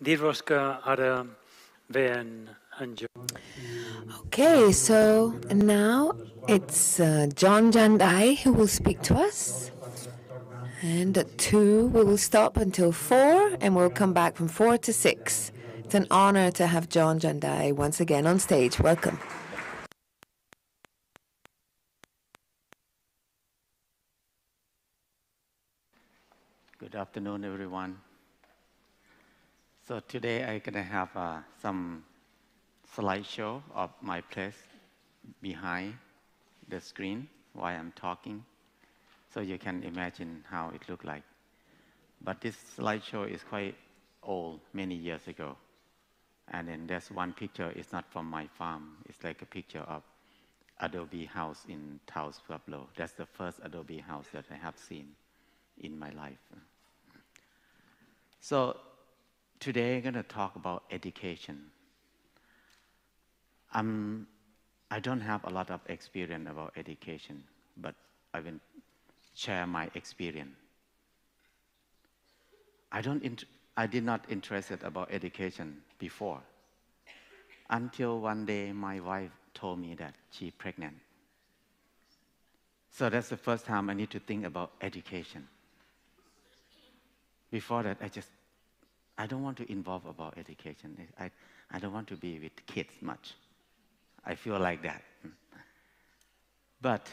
Okay, so now it's Jon Jandai who will speak to us. And at 2, we will stop until 4, and we'll come back from 4 to 6. It's an honor to have Jon Jandai once again on stage. Welcome. Good afternoon, everyone. So today I'm going to have some slideshow of my place behind the screen while I'm talking, so you can imagine how it looked like. But this slideshow is quite old, many years ago. And then there's one picture, it's not from my farm. It's like a picture of adobe house in Taos, Pueblo. That's the first adobe house that I have seen in my life. So today I'm going to talk about education. I don't have a lot of experience about education, but I will share my experience. I did not interested about education before, until one day my wife told me that she's pregnant. So that's the first time I need to think about education. Before that, I don't want to involve about education. I don't want to be with kids much. I feel like that. But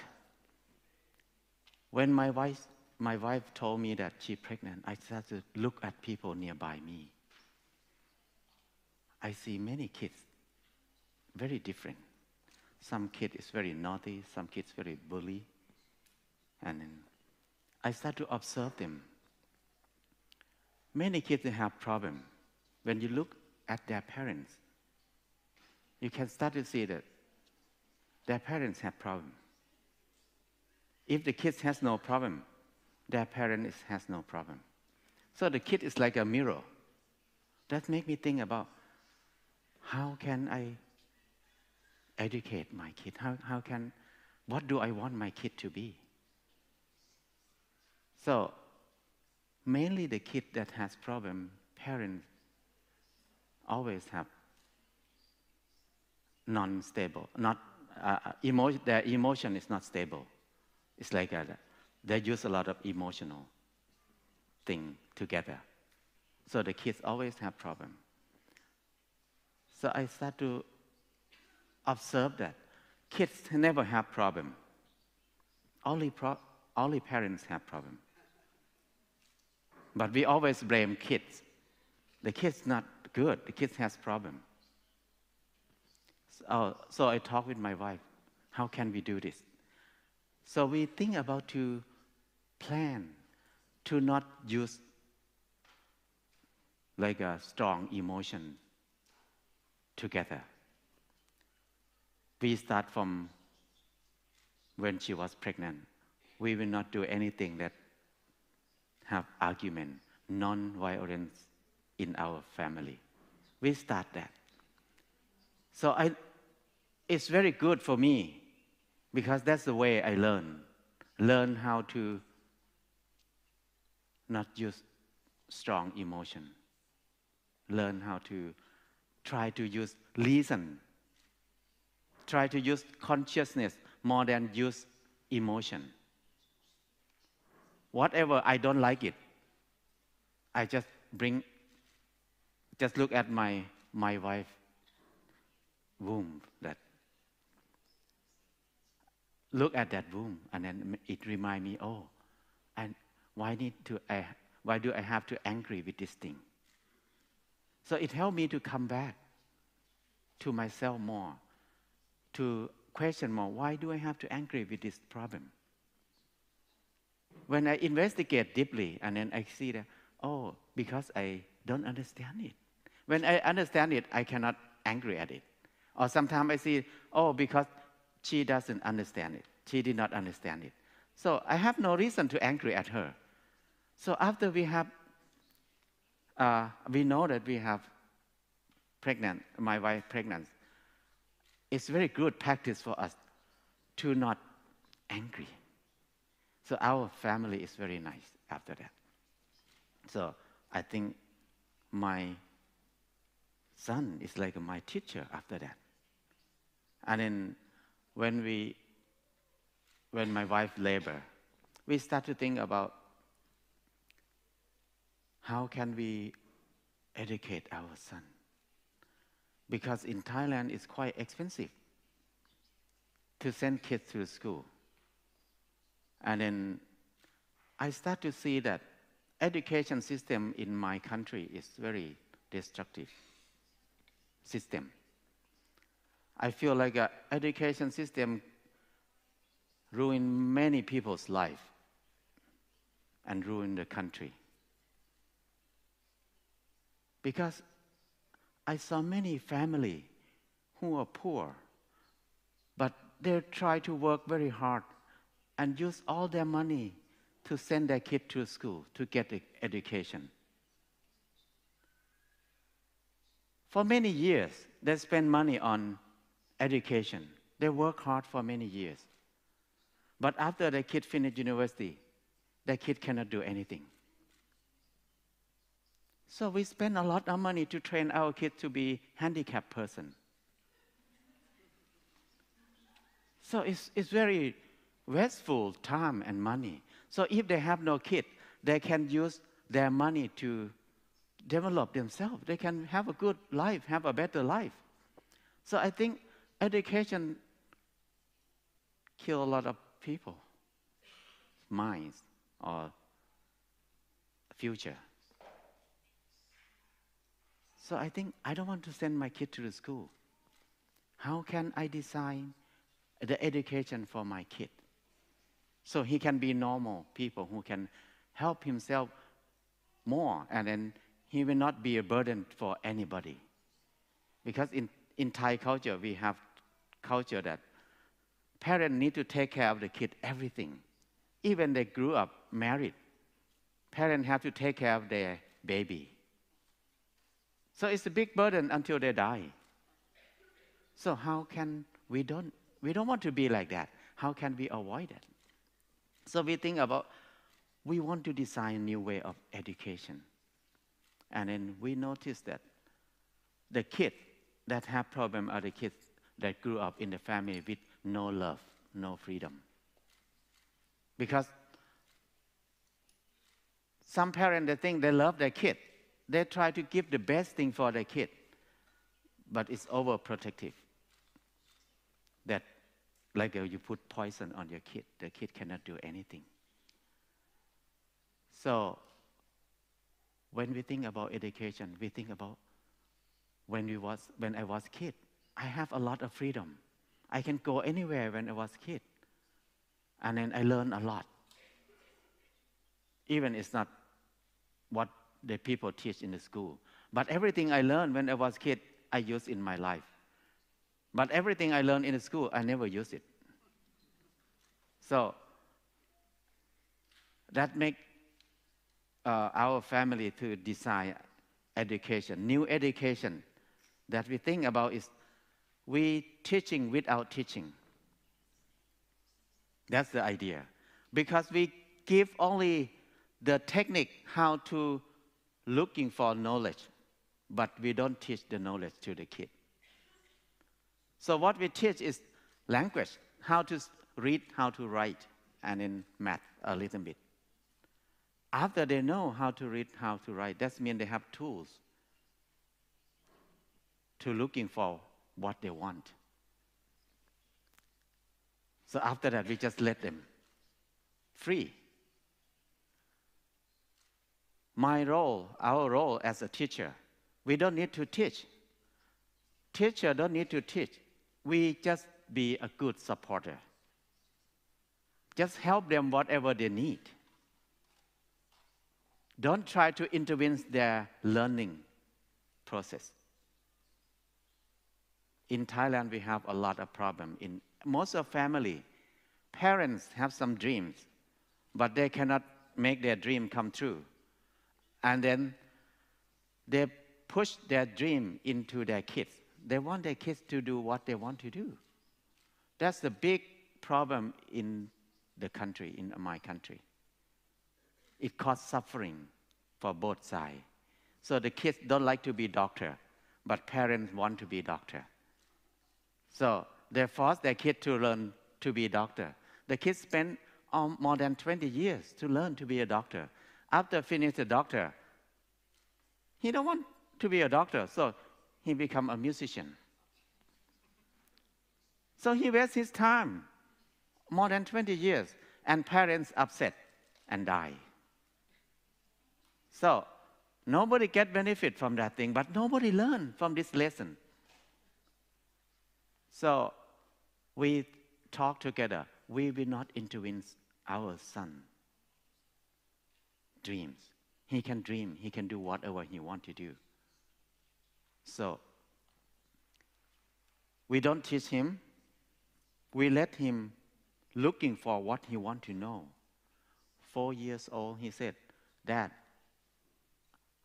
when my wife told me that she's pregnant, I started to look at people nearby me. I see many kids, very different. Some kid is very naughty, some kids very bully. And then I start to observe them. Many kids have problems. When you look at their parents, you can start to see that their parents have problems. If the kids has no problem, their parents has no problem. So the kid is like a mirror. That makes me think about how can I educate my kid? What do I want my kid to be? So mainly the kid that has problem, parents always have non-stable, their emotion is not stable. It's like they use a lot of emotional thing together. So the kids always have problem. So I start to observe that kids never have problem. Only parents have problem. But we always blame kids. The kids not good. The kids has problem. So I talk with my wife. How can we do this? So we think about to plan to not use like a strong emotion together. We start from when she was pregnant. We will not do anything that have argument, non-violence in our family. We start that. So it's very good for me because that's the way I learn how to not use strong emotion, learn how to try to use reason, try to use consciousness more than use emotion. Whatever I don't like it, I just look at my wife womb, look at that womb, and then it remind me, and why do I have to angry with this thing? So it helped me to come back to myself more, to question more, why do I have to angry with this problem? When I investigate deeply, and then I see that, because I don't understand it. When I understand it, I cannot angry at it. Or sometimes I see, because she doesn't understand it. She did not understand it. So I have no reason to angry at her. So after we know that we have my wife pregnant, it's very good practice for us to not angry. So our family is very nice after that. So I think my son is like my teacher after that. And then when my wife labor, we start to think about how can we educate our son? Because in Thailand, it's quite expensive to send kids to school. And then I start to see that education system in my country is very destructive system. I feel like an education system ruin many people's life and ruin the country. Because I saw many families who are poor, but they try to work very hard and use all their money to send their kid to school to get education. For many years, they spend money on education. They work hard for many years. But after the kid finish university, the kid cannot do anything. So we spend a lot of money to train our kids to be handicapped person. So it's very wasteful time and money. So if they have no kid, they can use their money to develop themselves. They can have a good life, have a better life. So I think education kills a lot of people, minds or future. So I think I don't want to send my kid to the school. How can I design the education for my kid so he can be normal people who can help himself more, and then he will not be a burden for anybody? Because in Thai culture, we have culture that parents need to take care of the kid, everything. Even they grew up married, parents have to take care of their baby. So it's a big burden until they die. So how can we don't want to be like that. How can we avoid it? So we think about, we want to design a new way of education. And then we notice that the kids that have problem are the kids that grew up in the family with no love, no freedom. Because some parents, they think they love their kid. They try to give the best thing for their kid, but it's overprotective. That, like you put poison on your kid, the kid cannot do anything. So, when we think about education, we think about when I was kid, I have a lot of freedom. I can go anywhere when I was kid. And then I learned a lot. Even it's not what the people teach in the school. But everything I learned when I was kid, I use in my life. But everything I learned in the school, I never use it. So that makes our family to design education, new education that we think about is we teaching without teaching. That's the idea. Because we give only the technique how to looking for knowledge, but we don't teach the knowledge to the kid. So what we teach is language, how to read, how to write, and in math a little bit. After they know how to read, how to write, that means they have tools to looking for what they want. So after that, we just let them free. My role, our role as a teacher, we don't need to teach. Teacher don't need to teach. We just be a good supporter. Just help them whatever they need. Don't try to intervene their learning process. In Thailand, we have a lot of problems. In most of family, parents have some dreams, but they cannot make their dream come true. And then they push their dream into their kids. They want their kids to do what they want to do. That's the big problem in the country, in my country. It causes suffering for both sides. So the kids don't like to be doctor, but parents want to be a doctor. So they force their kid to learn to be a doctor. The kids spend more than 20 years to learn to be a doctor. After finish the doctor, he don't want to be a doctor, so he become a musician. So he wastes his time, more than 20 years, and parents upset and die. So nobody get benefit from that thing, but nobody learn from this lesson. So we talk together. We will not intervene our son dreams. He can dream. He can do whatever he wants to do. So we don't teach him. We let him looking for what he wants to know. 4 years old, he said, "Dad,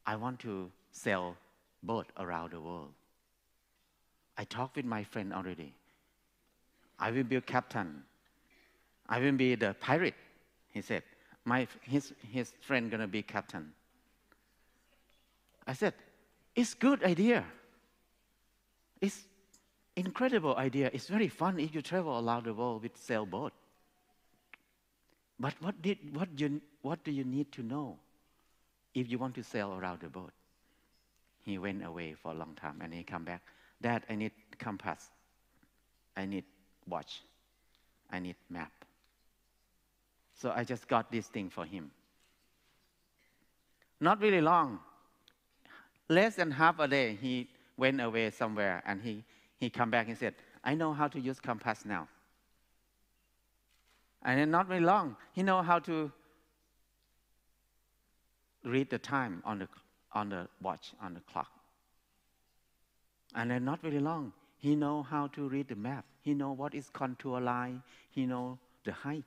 I want to sail boat around the world. I talked with my friend already. I will be a captain. I will be the pirate," he said. His friend gonna be captain. I said, "It's good idea. It's incredible idea. It's very fun if you travel around the world with sailboat. But what do you need to know if you want to sail around the boat?" He went away for a long time and he come back. "Dad, I need compass. I need watch. I need map." So I just got this thing for him. Not really long. Less than half a day, he went away somewhere and he come back and said, "I know how to use compass now." And then not very long, he know how to read the time on the watch, on the clock. And then not very long, he know how to read the map. He know what is contour line. He know the height.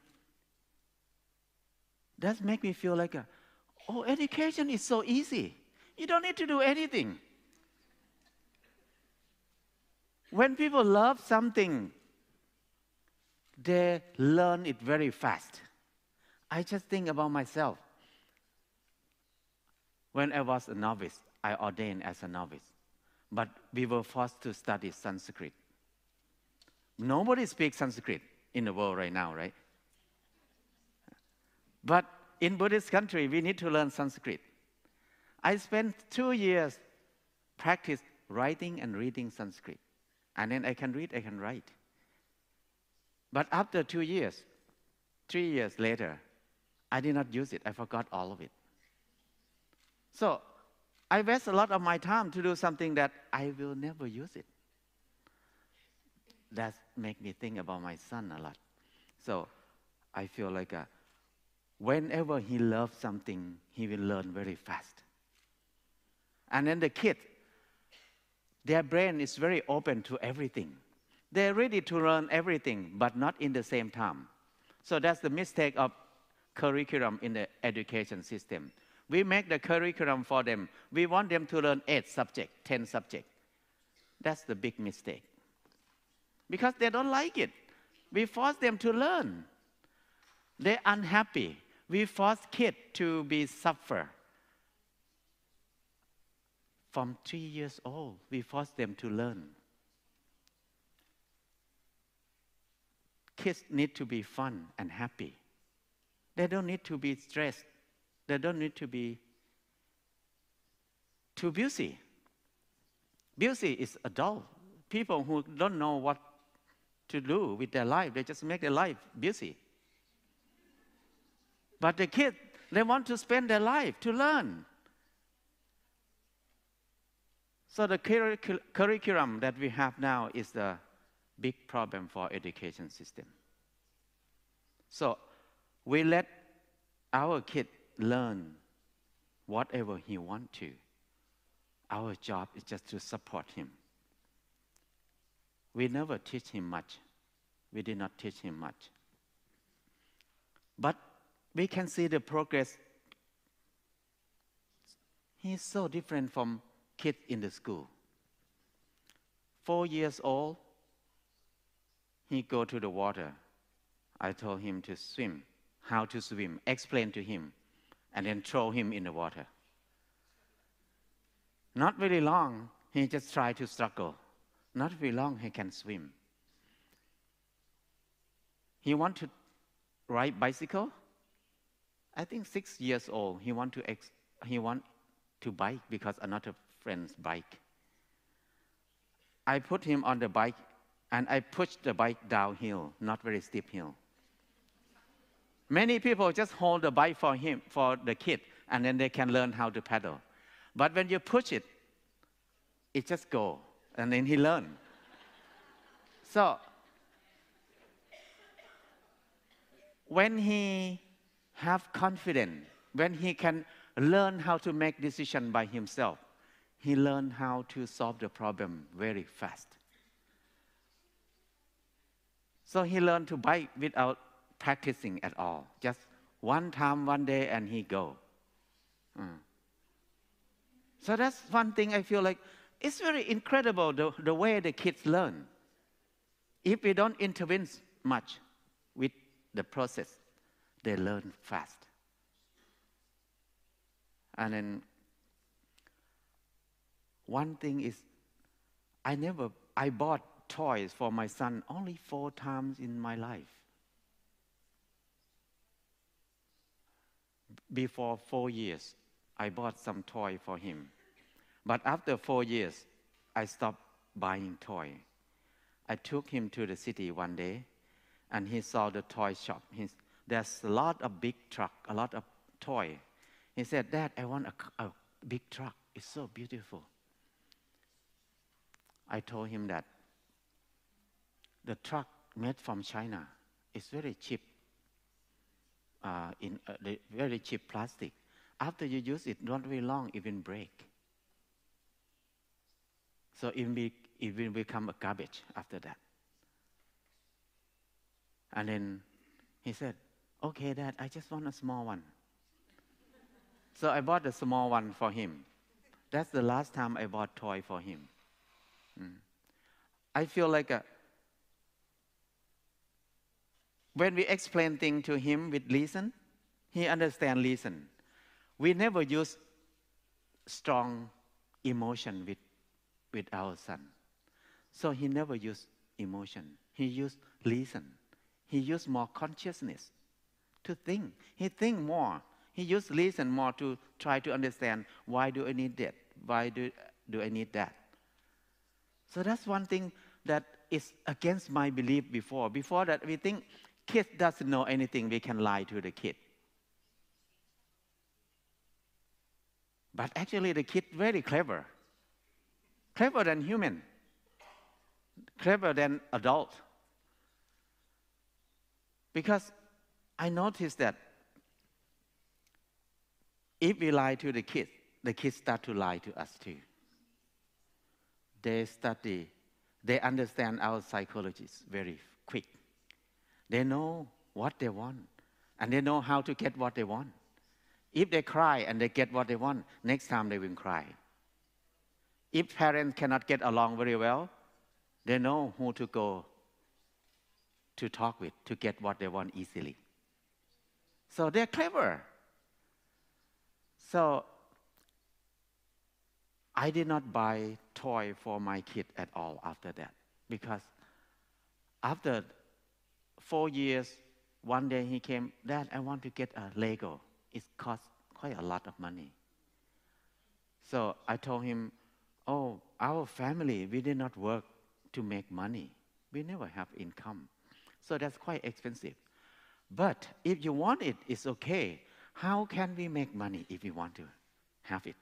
That make me feel like, education is so easy. You don't need to do anything. When people love something, they learn it very fast. I just think about myself. When I was a novice, I ordained as a novice. But we were forced to study Sanskrit. Nobody speaks Sanskrit in the world right now, right? But in Buddhist country, we need to learn Sanskrit. I spent 2 years practice writing and reading Sanskrit. And then I can read, I can write. But after 2 years, 3 years later, I did not use it. I forgot all of it. So I waste a lot of my time to do something that I will never use it. That makes me think about my son a lot. So I feel like whenever he loves something, he will learn very fast. And then the kid, their brain is very open to everything. They're ready to learn everything, but not in the same time. So that's the mistake of curriculum in the education system. We make the curriculum for them. We want them to learn 8 subjects, 10 subjects. That's the big mistake. Because they don't like it. We force them to learn. They're unhappy. We force kids to be suffer. From 3 years old, we force them to learn. Kids need to be fun and happy. They don't need to be stressed. They don't need to be too busy. Busy is adult. People who don't know what to do with their life, they just make their life busy. But the kids, they want to spend their life to learn. So the curriculum that we have now is the big problem for education system. So we let our kid learn whatever he wants to. Our job is just to support him. We never teach him much. We did not teach him much. But we can see the progress. He's so different from kids in the school. 4 years old, he go to the water. I told him to swim, how to swim, explain to him, and then throw him in the water. Not very long, he just tried to struggle. Not very long, he can swim. He want to ride bicycle. I think 6 years old. He want to bike because another friend's bike. I put him on the bike and I pushed the bike downhill, not very steep hill. Many people just hold the bike for him, for the kid, and then they can learn how to pedal. But when you push it, it just go, and then he learn. So when he have confidence, when he can learn how to make decision by himself, he learn how to solve the problem very fast. So he learned to bike without practicing at all. Just one time, one day, and he go. So that's one thing I feel like it's very incredible the way the kids learn. If we don't intervene much with the process, they learn fast. And then one thing is, I bought toys for my son only 4 times in my life. Before 4 years, I bought some toy for him. But after 4 years, I stopped buying toy. I took him to the city one day, and he saw the toy shop. There's a lot of big truck, a lot of toy. He said, "Dad, I want a big truck. It's so beautiful." I told him that the truck made from China is very cheap, very cheap plastic. After you use it, not very long, it will break. So it will become a garbage after that. And then he said, "Okay, Dad, I just want a small one." So I bought a small one for him. That's the last time I bought toy for him. I feel like when we explain things to him with reason, he understands reason. We never use strong emotion with our son. So he never used emotion. He used reason. He used more consciousness to think. He think more. He used reason more to try to understand, why do I need that? Why do I need that? So that's one thing that is against my belief before. Before that, we think kids doesn't know anything, we can lie to the kid. But actually the kid very clever. Clever than human. Clever than adult. Because I noticed that if we lie to the kids start to lie to us too. They study, they understand our psychologists very quick. They know what they want, and they know how to get what they want. If they cry and they get what they want, next time they will cry. If parents cannot get along very well, they know who to go to talk with to get what they want easily. So they're clever. So I did not buy toy for my kid at all after that, because after 4 years, one day he came, "Dad, I want to get a Lego. It costs quite a lot of money." So I told him, "Oh, our family, we did not work to make money. We never have income. So that's quite expensive. But if you want it, it's okay. How can we make money if we want to have it?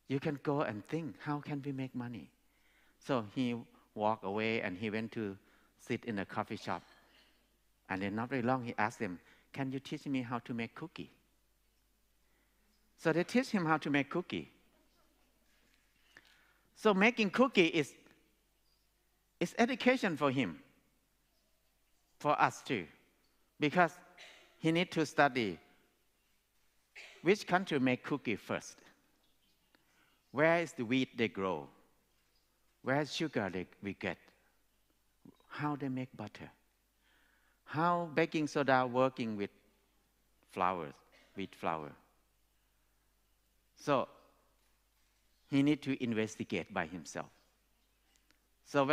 You can go and think, how can we make money?" So he walked away and he went to sit in a coffee shop. And then not very long, he asked them, "Can you teach me how to make cookie?" So they teach him how to make cookie. So making cookie is education for him, for us too, because he needs to study which country make cookie first. Where is the wheat they grow? Where is sugar we get? How they make butter? How baking soda working with flour, wheat flour? So he needs to investigate by himself. So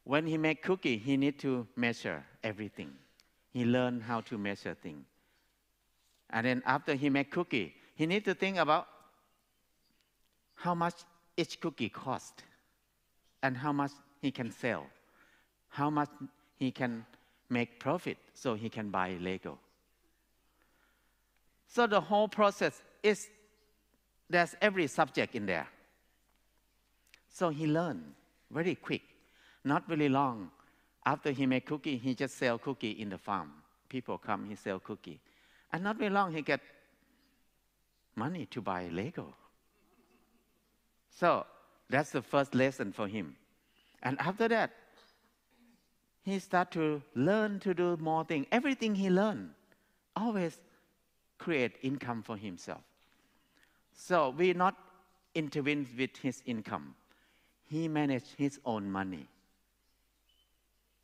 when he make cookie, he needs to measure everything. He learned how to measure things. And then after he make cookie, he needs to think about how much each cookie cost and how much he can sell, how much he can make profit so he can buy Lego. So the whole process is, there's every subject in there. So he learned very quick, not really long. After he make cookie, he just sell cookie in the farm. People come, he sell cookie. And not very long, he get money to buy Lego. So that's the first lesson for him. And after that, he start to learn to do more things. Everything he learned always create income for himself. So we not intervene with his income. He manage his own money.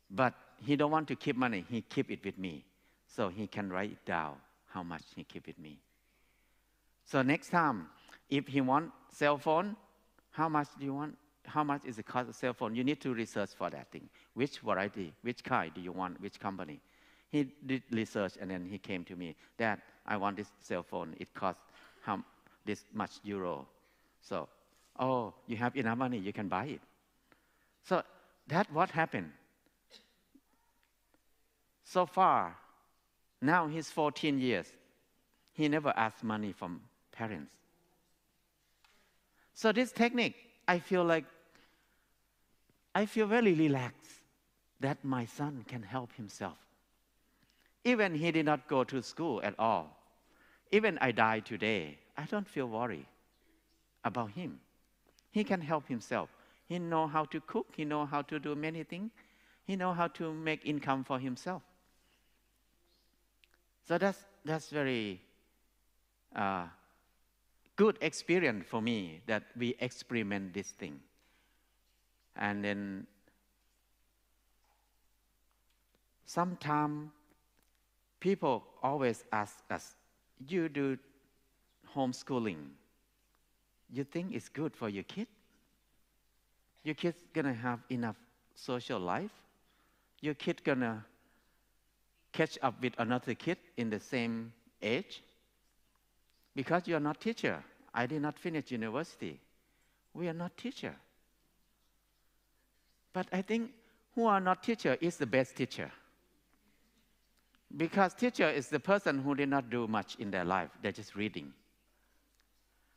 But he don't want to keep money. He keep it with me. So he can write it down how much he keep with me. So next time, if he want cell phone, how much do you want? How much is the cost of cell phone? You need to research for that thing. Which variety, which kind do you want, which company? He did research and then he came to me. Dad, I want this cell phone. It costs this much euro. So, oh, you have enough money, you can buy it. So that's what happened. So far, now he's 14 years. He never asked money from parents. So this technique, I feel very relaxed that my son can help himself. Even he did not go to school at all. Even I die today, I don't feel worried about him. He can help himself. He know how to cook. He know how to do many things. He know how to make income for himself. So that's very good experience for me that we experiment this thing. And then sometimes people always ask us, you do homeschooling, you think it's good for your kid? Your kid's gonna have enough social life? Your kid gonna catch up with another kid in the same age? Because you are not teacher. I did not finish university. We are not teacher. But I think who are not teacher is the best teacher. Because teacher is the person who did not do much in their life. They're just reading.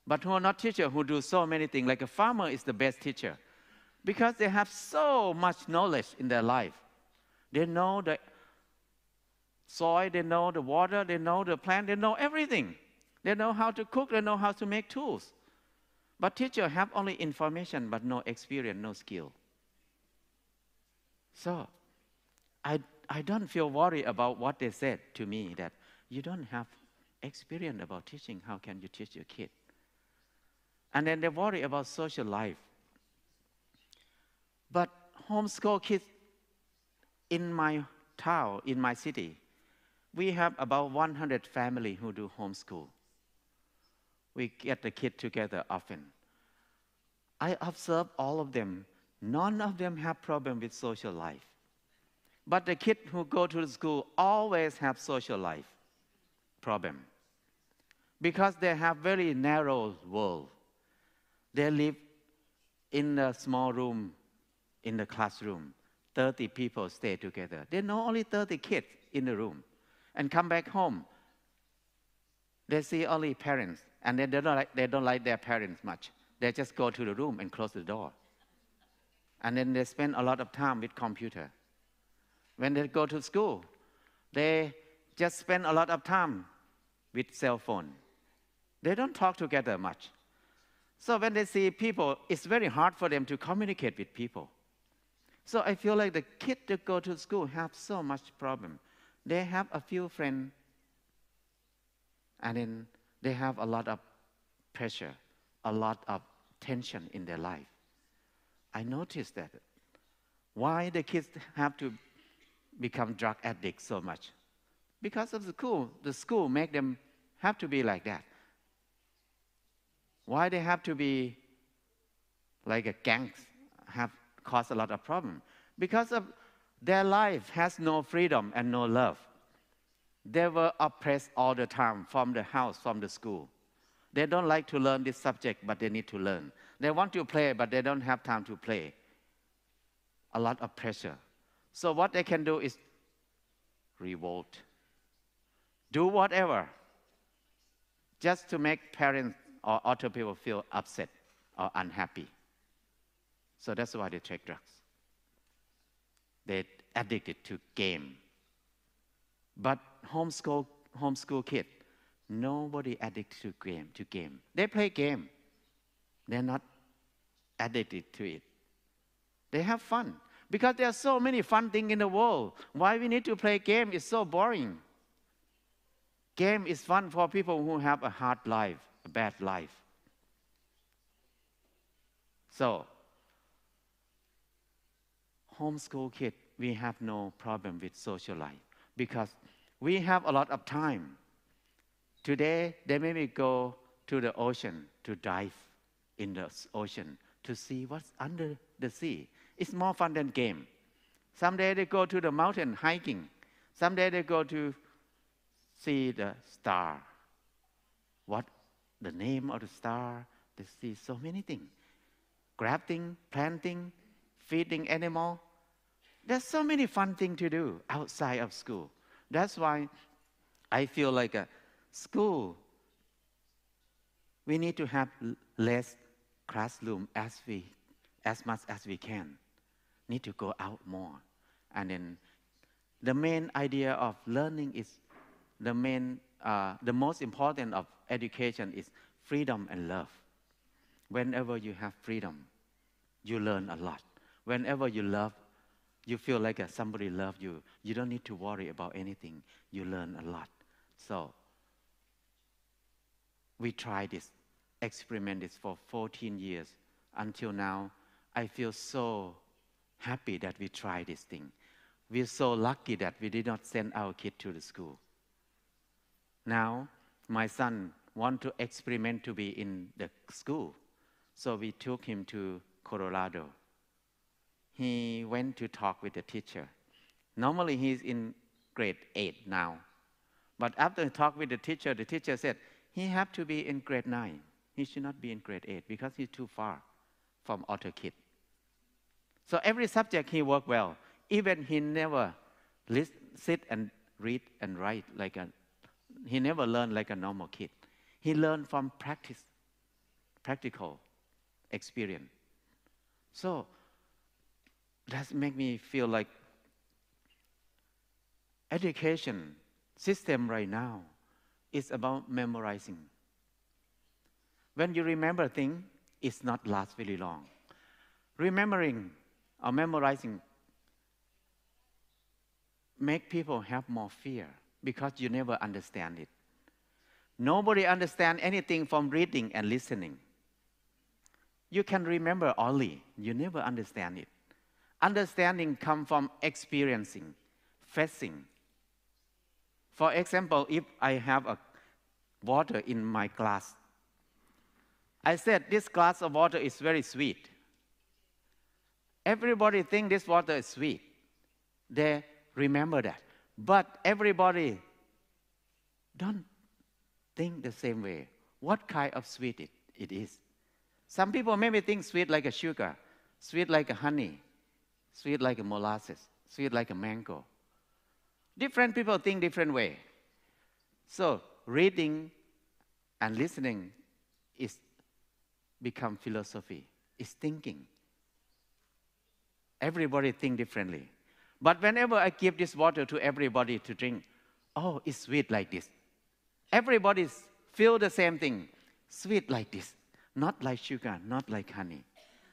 But who are not teacher, who do so many things, like a farmer is the best teacher. Because they have so much knowledge in their life. They know the soil, they know the water, they know the plant, they know everything. They know how to cook, they know how to make tools. But teacher have only information, but no experience, no skill. So, I don't feel worried about what they said to me, that you don't have experience about teaching, how can you teach your kid? And then they worry about social life. But homeschool kids in my town, in my city, we have about 100 families who do homeschool. We get the kids together often. I observe all of them. None of them have problem with social life. But the kids who go to the school always have social life problem. Because they have very narrow world. They live in a small room in the classroom. 30 people stay together. They know only 30 kids in the room. And come back home, they see only parents. And they don't like their parents much. They just go to the room and close the door. And then they spend a lot of time with computer. When they go to school, they just spend a lot of time with cell phone. They don't talk together much. So when they see people, it's very hard for them to communicate with people. So I feel like the kids that go to school have so much problem. They have a few friends, and then they have a lot of pressure, a lot of tension in their life. I noticed that. Why the kids have to become drug addicts so much? Because of the school. The school make them have to be like that. Why they have to be like a gangs, have caused a lot of problem? Because of their life has no freedom and no love. They were oppressed all the time from the house, from the school. They don't like to learn this subject, but they need to learn. They want to play, but they don't have time to play. A lot of pressure. So what they can do is revolt. Do whatever, just to make parents or other people feel upset or unhappy. So that's why they take drugs. They're addicted to game. But homeschool kid, nobody addicted to game. They play game. They're not addicted to it. They have fun. Because there are so many fun things in the world. Why we need to play game? It's so boring. Game is fun for people who have a hard life, a bad life. So, homeschool kid, we have no problem with social life because we have a lot of time. Today, they maybe go to the ocean to dive in the ocean to see what's under the sea. It's more fun than game. Someday they go to the mountain hiking. Someday they go to see the star. What the name of the star? They see so many things. Grafting, planting, feeding animal. There's so many fun things to do outside of school. That's why I feel like a school, we need to have less classroom as much as we can. Need to go out more. And then the main idea of learning is the most important of education is freedom and love. Whenever you have freedom, you learn a lot. Whenever you love, you feel like somebody loves you. You don't need to worry about anything. You learn a lot. So we tried this, experiment this for 14 years. Until now, I feel so happy that we tried this thing. We're so lucky that we did not send our kid to the school. Now, my son wants to experiment to be in the school. So we took him to Colorado. He went to talk with the teacher. Normally, he's in grade 8 now. But after he talked with the teacher said, he has to be in grade 9. He should not be in grade 8 because he's too far from other kids. So every subject he worked well. Even he never sit and read and write he never learned like a normal kid. He learned from practical experience. So that makes me feel like education system right now is about memorizing. When you remember things, it's not last very long. Remembering or memorizing make people have more fear because you never understand it. Nobody understands anything from reading and listening. You can remember only, you never understand it. Understanding comes from experiencing, facing. For example, if I have a water in my glass, I said this glass of water is very sweet. Everybody thinks this water is sweet. They remember that. But everybody don't think the same way. What kind of sweet it is? Some people maybe think sweet like a sugar, sweet like a honey, sweet like a molasses, sweet like a mango. Different people think different way. So reading and listening is become philosophy. It's thinking. Everybody think differently. But whenever I give this water to everybody to drink, oh, it's sweet like this. Everybody feel the same thing. Sweet like this. Not like sugar, not like honey.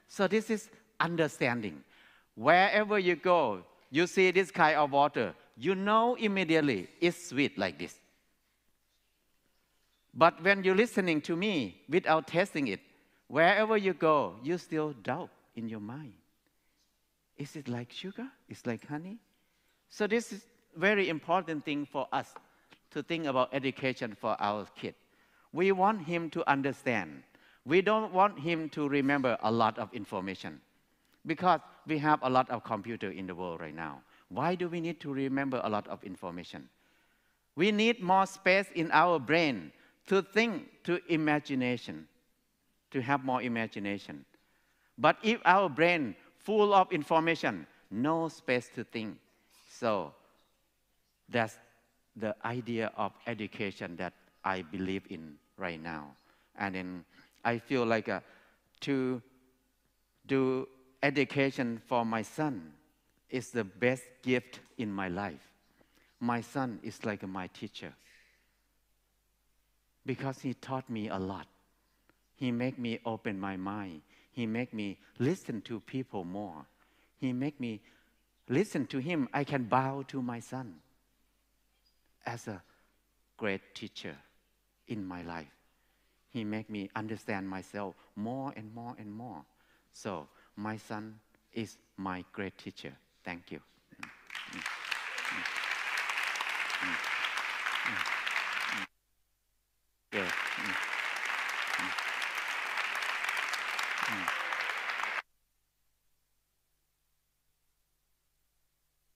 So this is understanding. Wherever you go, you see this kind of water, you know immediately it's sweet like this. But when you're listening to me without tasting it, wherever you go, you still doubt in your mind. Is it like sugar? Is it like honey? So this is very important thing for us to think about education for our kid. We want him to understand. We don't want him to remember a lot of information because we have a lot of computer in the world right now. Why do we need to remember a lot of information? We need more space in our brain to think, to imagination, to have more imagination. But if our brain full of information, no space to think. So that's the idea of education that I believe in right now. And then I feel like to do education for my son is the best gift in my life. My son is like my teacher because he taught me a lot. He made me open my mind. He made me listen to people more. He made me listen to him. I can bow to my son as a great teacher in my life. He made me understand myself more and more and more. So my son is my great teacher. Thank you. Yeah.